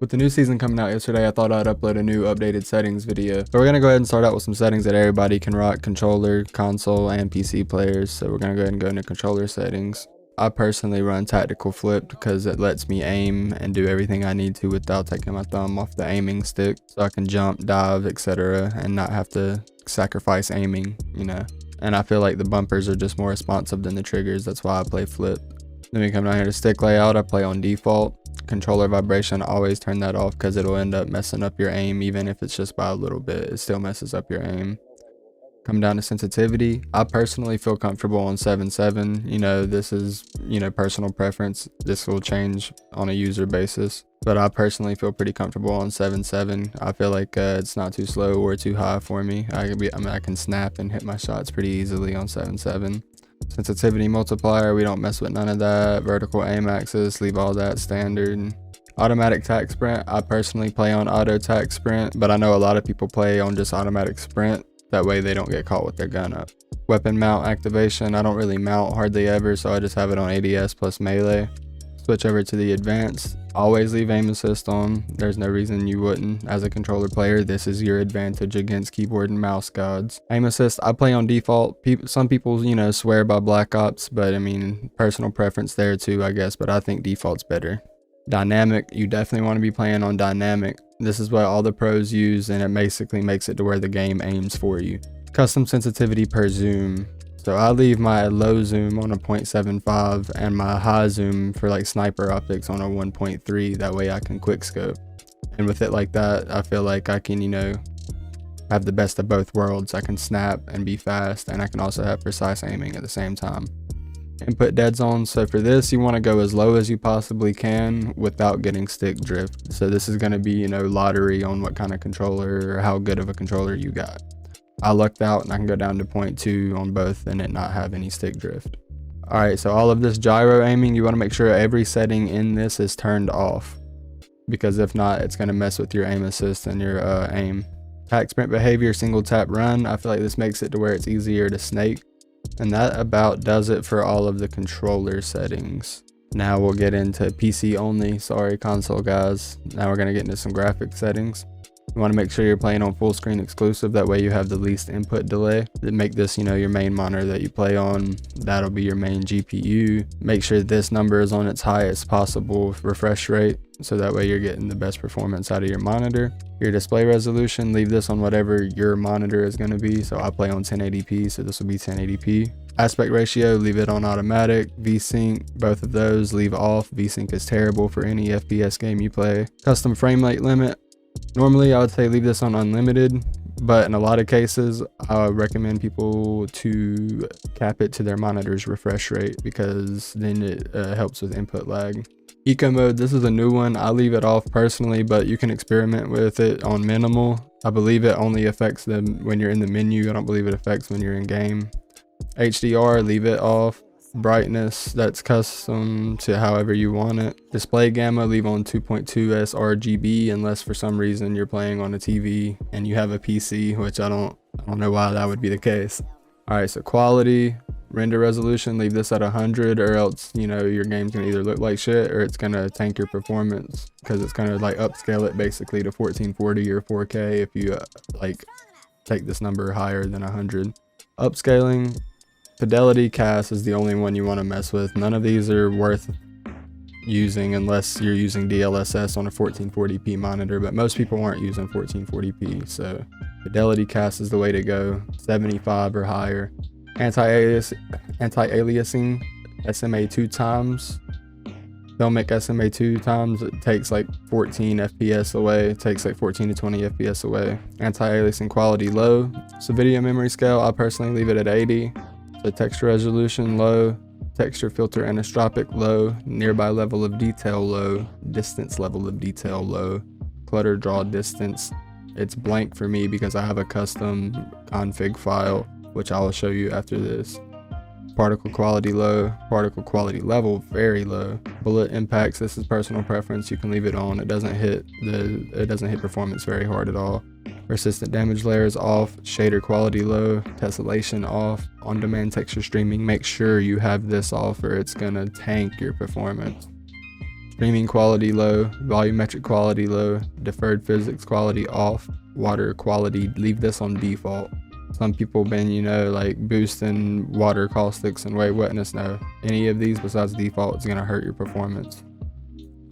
With the new season coming out yesterday, I thought I'd upload a new updated settings video. So we're going to go ahead and start out with some settings that everybody can rock: controller, console, and PC players. So we're going to go ahead and go into controller settings. I personally run tactical flip because it lets me aim and do everything I need to without taking my thumb off the aiming stick. So I can jump, dive, etc. and not have to sacrifice aiming, And I feel like the bumpers are just more responsive than the triggers. That's why I play flip. Then we come down here to stick layout. I play on default. Controller vibration, always turn that off because it'll end up messing up your aim. Even if it's just by a little bit, it still messes up your aim. Come down to sensitivity. I personally feel comfortable on 7.7. This is personal preference. This will change on a user basis, but I personally feel pretty comfortable on 7.7. I feel like it's not too slow or too high for me. I can snap and hit my shots pretty easily on 7.7. Sensitivity multiplier, we don't mess with none of that. Vertical aim axis, leave all that standard. Automatic tac sprint, I personally play on auto tac sprint, but I know a lot of people play on just automatic sprint. That way they don't get caught with their gun up. Weapon mount activation, I don't really mount hardly ever, so I just have it on ADS plus melee. Switch over to the advanced. Always leave aim assist on. There's no reason you wouldn't. As a controller player, this is your advantage against keyboard and mouse gods. Aim assist, I play on default. Some people, swear by Black Ops, but personal preference there too, I guess, but I think default's better. Dynamic, you definitely want to be playing on dynamic. This is what all the pros use, and it basically makes it to where the game aims for you. Custom sensitivity per zoom. So I leave my low zoom on a 0.75 and my high zoom for like sniper optics on a 1.3. That way I can quick scope. And with it like that, I feel like I can, have the best of both worlds. I can snap and be fast, and I can also have precise aiming at the same time. Input dead zone. So for this, you want to go as low as you possibly can without getting stick drift. So this is going to be, lottery on what kind of controller or how good of a controller you got. I lucked out and I can go down to 0.2 on both and it not have any stick drift. Alright, so all of this gyro aiming, you want to make sure every setting in this is turned off, because if not, it's going to mess with your aim assist and your aim. Tac sprint behavior, single tap run. I feel like this makes it to where it's easier to snake. And that about does it for all of the controller settings. Now we'll get into PC only. Sorry, console guys. Now we're going to get into some graphic settings. You want to make sure you're playing on full screen exclusive. That way you have the least input delay. Make this, your main monitor that you play on. That'll be your main GPU. Make sure this number is on its highest possible refresh rate, so that way you're getting the best performance out of your monitor. Your display resolution, leave this on whatever your monitor is going to be. So I play on 1080p, so this will be 1080p. Aspect ratio, leave it on automatic. VSync, both of those leave off. VSync is terrible for any FPS game you play. Custom frame rate limit, normally I would say leave this on unlimited, but in a lot of cases I would recommend people to cap it to their monitor's refresh rate, because then it helps with input lag. Eco mode, this is a new one. I leave it off personally, but you can experiment with it on minimal. I believe it only affects them when you're in the menu. I don't believe it affects when you're in game. HDR, leave it off. Brightness, that's custom to however you want it. Display gamma, leave on 2.2 sRGB unless for some reason you're playing on a TV and you have a PC, which I don't know why that would be the case. Alright, so quality, render resolution, leave this at 100, or else your game's gonna either look like shit or it's gonna tank your performance, because it's gonna like upscale it basically to 1440 or 4K if you take this number higher than 100. Upscaling, fidelity cast is the only one you want to mess with. None of these are worth using unless you're using DLSS on a 1440p monitor, but most people aren't using 1440p, so fidelity cast is the way to go. 75 or higher. Anti-aliasing, SMA 2 times. Filmic SMA 2 times, it takes like 14 FPS away. It takes like 14 to 20 FPS away. Anti-aliasing quality low. So video memory scale, I personally leave it at 80. So texture resolution low. Texture filter anisotropic low. Nearby level of detail low. Distance level of detail low. Clutter draw distance, it's blank for me because I have a custom config file, which I will show you after this. Particle quality low. Particle quality level very low. Bullet impacts, this is personal preference. You can leave it on. It doesn't hit performance very hard at all. Persistent damage layers off. Shader quality low. Tessellation off. On demand texture streaming, make sure you have this off or it's gonna tank your performance. streaming quality low, volumetric quality low, deferred physics quality off, water quality, leave this on default. Some people been, you know, like boosting water caustics and wave wetness. No, any of these besides default is gonna hurt your performance.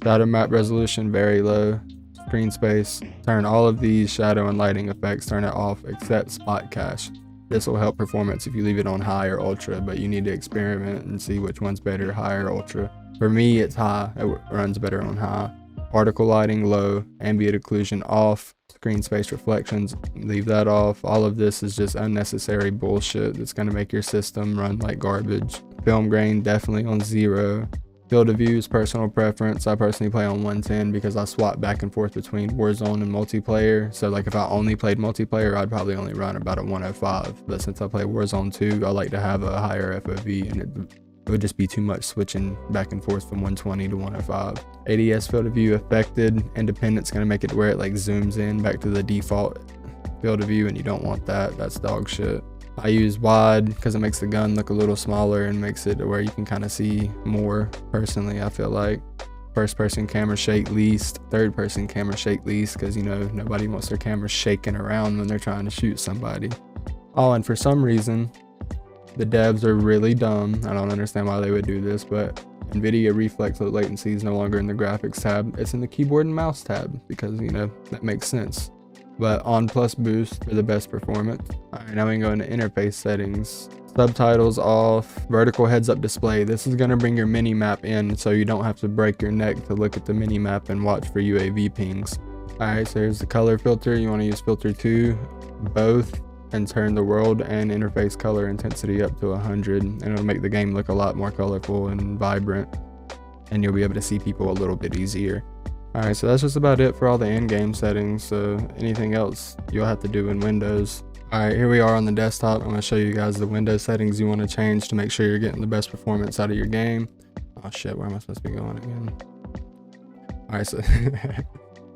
Shadow map resolution, very low. Screen space, turn all of these shadow and lighting effects, turn it off except spot cache. This will help performance if you leave it on high or ultra, but you need to experiment and see which one's better, high or ultra. For me, it's high, it runs better on high. Particle lighting, low. Ambient occlusion, off. Screen space reflections, leave that off. All of this is just unnecessary bullshit that's gonna make your system run like garbage. Film grain, definitely on 0. Field of view is personal preference. I personally play on 110 because I swap back and forth between Warzone and multiplayer. So like if I only played multiplayer, I'd probably only run about a 105. But since I play Warzone 2, I like to have a higher FOV, and it would just be too much switching back and forth from 120 to 105. ADS field of view affected. Independent's gonna make it where it like zooms in back to the default field of view, and you don't want that. That's dog shit. I use wide because it makes the gun look a little smaller and makes it where you can kind of see more. Personally, I feel like first person camera shake least, third person camera shake least, because you know nobody wants their camera shaking around when they're trying to shoot somebody. Oh, and for some reason the devs are really dumb. I don't understand why they would do this, but NVIDIA reflex low latency is no longer in the graphics tab. It's in the keyboard and mouse tab because, you know, that makes sense. But on plus boost for the best performance. All right, now we can go into interface settings. Subtitles off, vertical heads up display. This is gonna bring your mini map in so you don't have to break your neck to look at the mini map and watch for UAV pings. All right, so here's the color filter. You wanna use filter 2, both, and turn the world and interface color intensity up to 100, and it'll make the game look a lot more colorful and vibrant, and you'll be able to see people a little bit easier. All right, so that's just about it for all the in-game settings. So anything else you'll have to do in Windows. All right, here we are on the desktop. I'm gonna show you guys the Windows settings you wanna change to make sure you're getting the best performance out of your game. Oh shit, where am I supposed to be going again? All right, so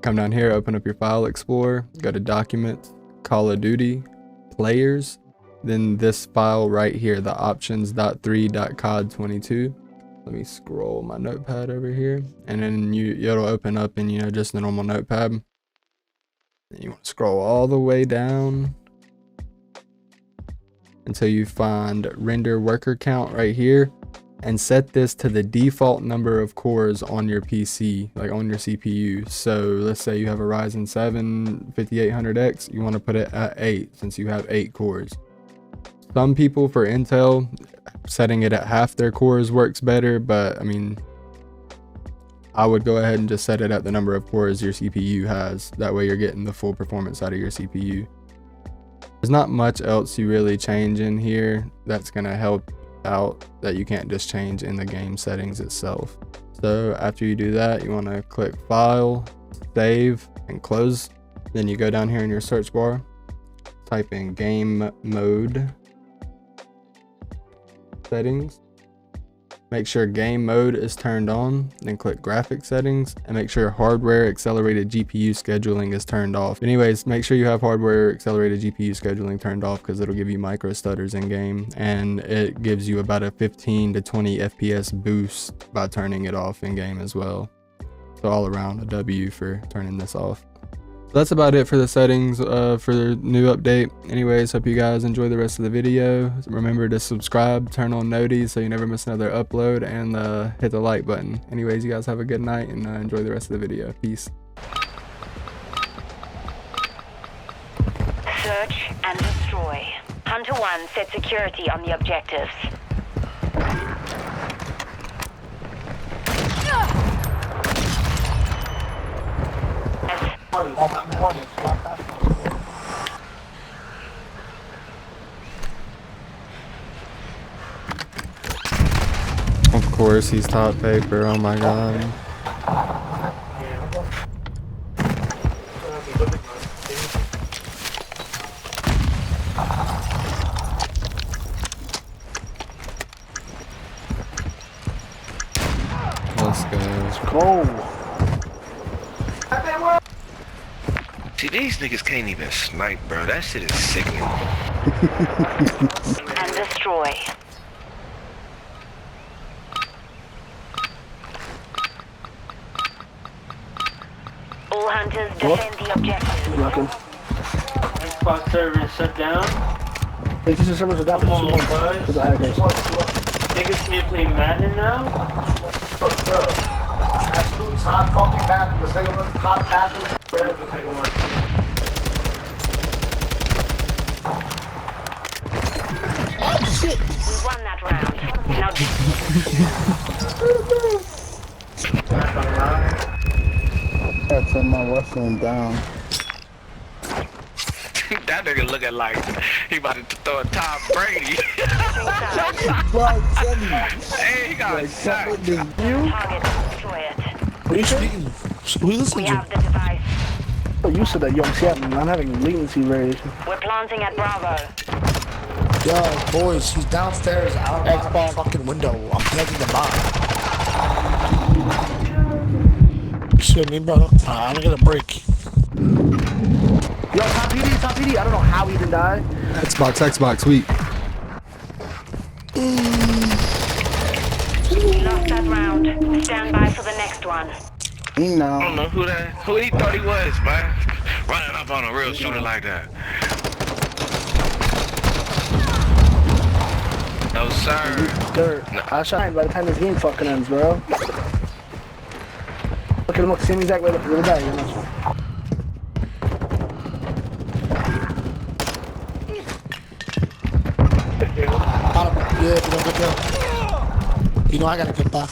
come down here, open up your file explorer, go to Documents, Call of Duty, Players, then this file right here, the options.3.cod22. Let me scroll my notepad over here, and then it'll open up in, you know, just the normal notepad. And you want to scroll all the way down until you find render worker count right here, and set this to the default number of cores on your PC, like on your CPU. So let's say you have a Ryzen 7 5800X, you want to put it at 8 since you have 8 cores. Some people for Intel, setting it at half their cores works better, but I mean, I would go ahead and just set it at the number of cores your CPU has. That way you're getting the full performance out of your CPU. There's not much else you really change in here that's gonna help out that you can't just change in the game settings itself. So after you do that, you want to click File, Save, and Close. Then you go down here in your search bar, type in Game Mode Settings. Make sure game mode is turned on, then click graphic settings, and make sure hardware accelerated GPU scheduling is turned off. Anyways, make sure you have hardware accelerated GPU scheduling turned off because it'll give you micro stutters in game, and it gives you about a 15 to 20 FPS boost by turning it off in game as well. So all around a W for turning this off. That's about it for the settings for the new update. Anyways, hope you guys enjoy the rest of the video. Remember to subscribe, turn on noties so you never miss another upload, and hit the like button. Anyways, you guys have a good night, and enjoy the rest of the video. Peace. Search and destroy. Hunter 1 set security on the objectives. Of course, he's top paper. Oh my god. Let's go. Go. See, these niggas can't even snipe, bro. That shit is sickening. And destroy. All hunters defend the objective. Welcome. Xbox server shut down. Hey, this is servers are down for 2 months because of hackers. Niggas can't play Madden now? Absolute top fucking path. The second one, top path. Oh shit! We won that round. Now Gotta turn my Western down. That nigga looking like he about to throw a Tom Brady. Bro, tell me. Hey, he got shot. target, destroy it. What you saying? Who you We listening to? have the device. Oh, you said that young Seattle. I'm having latency variation. We're planting at Bravo. Yo, boys, he's downstairs out of the fucking window. I'm planting the bomb. Shit, me, bro. I'm gonna break. Yo, top PD. I don't know how he didn't die. Xbox, weak. We lost that round. Stand by for the next one. You know. I don't know who he thought he was, man. Running up on a real shooter like that. No, sir. Dirt. I'll shine by the time this game fucking ends, bro. Look at him, look, same exact way. Look, little guy, you know. Yeah, you know, good kill. You know I got a good pop.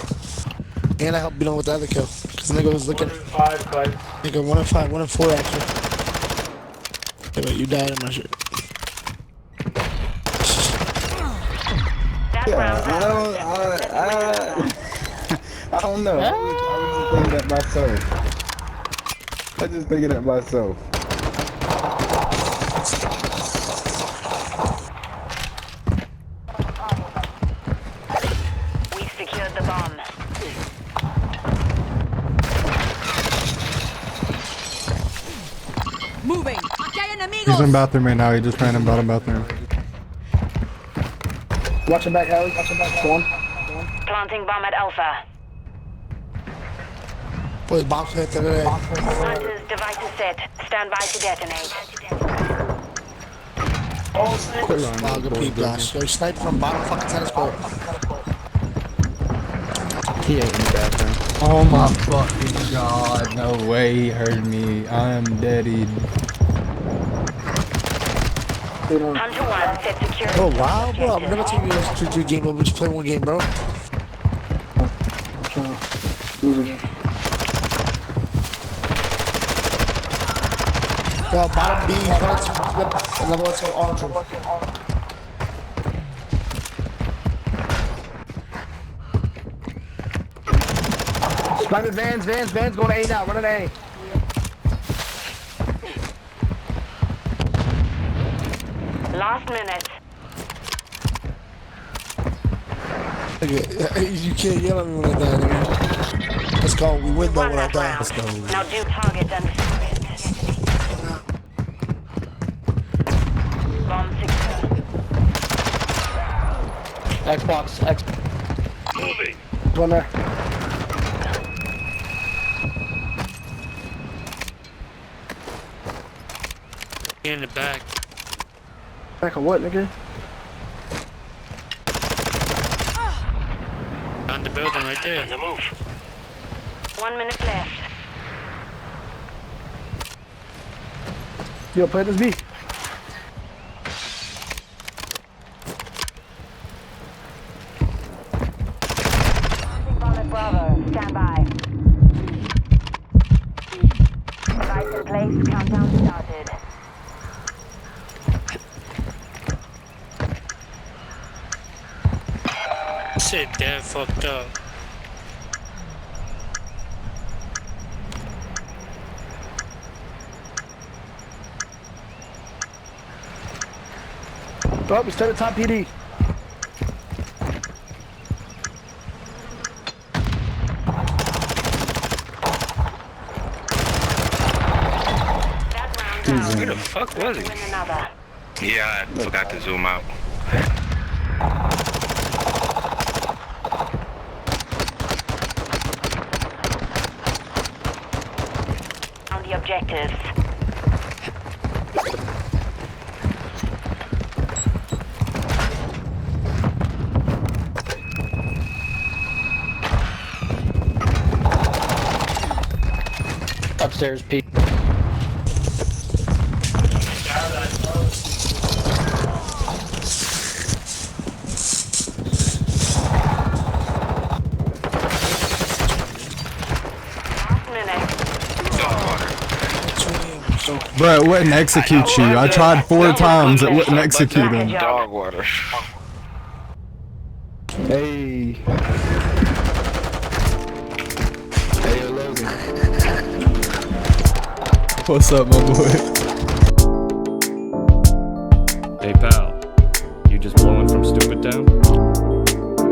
And I helped beat him with the other kill. Cause the nigga was looking. 5, but Nigga, 1 in 5, 1 in 4 actually. Hey, wait, you died in my shit. That round's out. I don't know. I was just thinking that myself. We've secured the bomb. Moving. Aquí hay enemigos. He's in bathroom right now. He just ran in bottom bathroom. Watch him back, Harry. Watch him back. One. Planting bomb at Alpha. Boys, bombs hit today. Hunters, device is set. Stand by to detonate. Wow, good peep, guys. Yo, he sniped from bottom fucking tennis court. He ain't in the bathroom. Oh my fucking god. No way he heard me. I'm deadied. Hunter 1 set security. Oh, wow, bro. I'm never taking you to the game, but we just play one game, bro. Yo, bottom B, level 2 orange. Private vans going to A now. Run an A. Last minute. You can't yell at me when I die, nigga. Let's go. We win though Won when I that die. round. Let's go. Now do target and destroy it. Bomb secure. Xbox. Moving. One there. in the back. Back of what, nigga? On the building right there. 1 minute left. Yo, play this B. Bomb at Bravo. Stand by. Device in place. Countdown started. Shit, dead fucked up. Oh, we started top PD. That round out. Where the fuck was he? Win another. Yeah, I forgot to zoom out. Round on the objectives. Upstairs, Pete. Bro, it wouldn't execute you. I tried 4 times, it wouldn't execute him. Dog water. Hey. Hey, Logan. What's up, my boy?